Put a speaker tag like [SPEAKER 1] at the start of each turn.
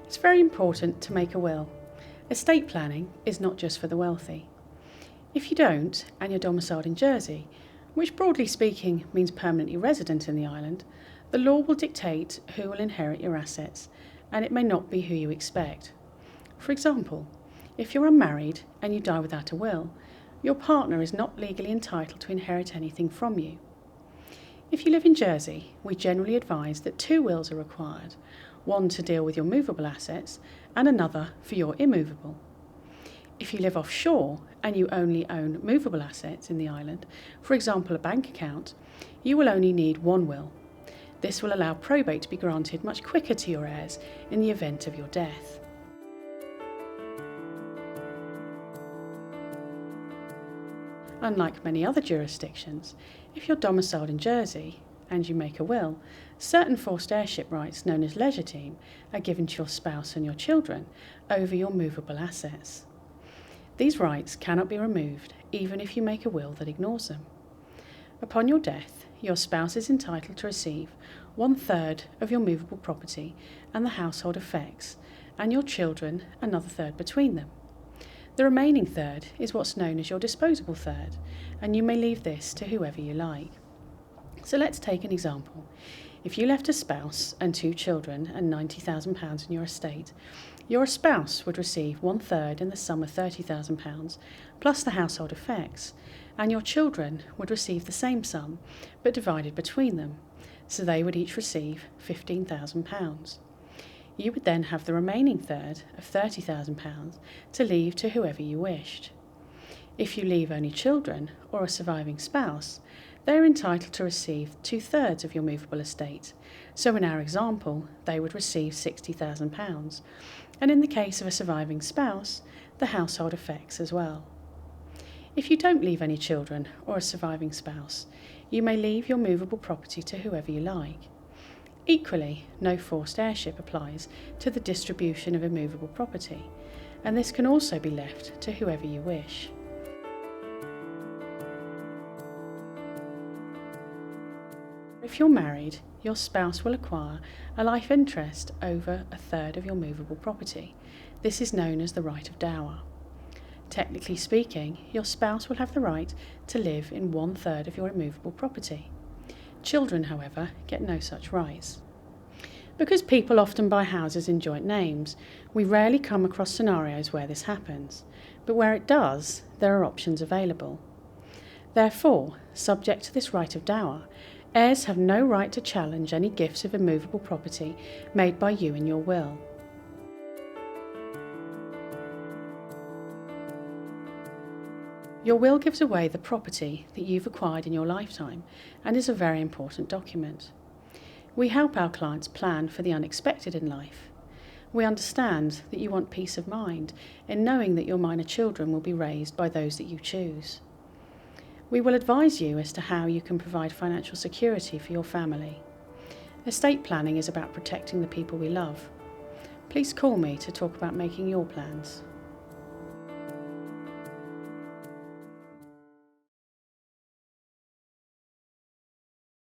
[SPEAKER 1] It's very important to make a will. Estate planning is not just for the wealthy. If you don't, and you're domiciled in Jersey, which broadly speaking means permanently resident in the island, the law will dictate who will inherit your assets, and it may not be who you expect. For example, if you're unmarried and you die without a will, your partner is not legally entitled to inherit anything from you. If you live in Jersey, we generally advise that 2 wills are required, one to deal with your movable assets and another for your immovable. If you live offshore and you only own movable assets in the island, for example a bank account, you will only need 1 will. This will allow probate to be granted much quicker to your heirs in the event of your death. Unlike many other jurisdictions, if you're domiciled in Jersey and you make a will, certain forced heirship rights known as legatine are given to your spouse and your children over your movable assets. These rights cannot be removed even if you make a will that ignores them. Upon your death, your spouse is entitled to receive 1/3 of your movable property and the household effects, and your children another third between them. The remaining third is what's known as your disposable third, and you may leave this to whoever you like. So let's take an example. If you left a spouse and 2 children and £90,000 in your estate, your spouse would receive 1/3 in the sum of £30,000 plus the household effects, and your children would receive the same sum but divided between them, so they would each receive £15,000. You would then have the remaining third of £30,000 to leave to whoever you wished. If you leave only children or a surviving spouse, they are entitled to receive 2/3 of your movable estate, so in our example they would receive £60,000, and in the case of a surviving spouse, the household effects as well. If you don't leave any children or a surviving spouse, you may leave your movable property to whoever you like. Equally, no forced heirship applies to the distribution of immovable property, and this can also be left to whoever you wish. If you're married, your spouse will acquire a life interest over 1/3 of your movable property. This is known as the right of dower. Technically speaking, your spouse will have the right to live in 1/3 of your immovable property. Children, however, get no such rights. Because people often buy houses in joint names, we rarely come across scenarios where this happens, but where it does, there are options available. Therefore, subject to this right of dower, heirs have no right to challenge any gifts of immovable property made by you in your will. Your will gives away the property that you've acquired in your lifetime and is a very important document. We help our clients plan for the unexpected in life. We understand that you want peace of mind in knowing that your minor children will be raised by those that you choose. We will advise you as to how you can provide financial security for your family. Estate planning is about protecting the people we love. Please call me to talk about making your plans.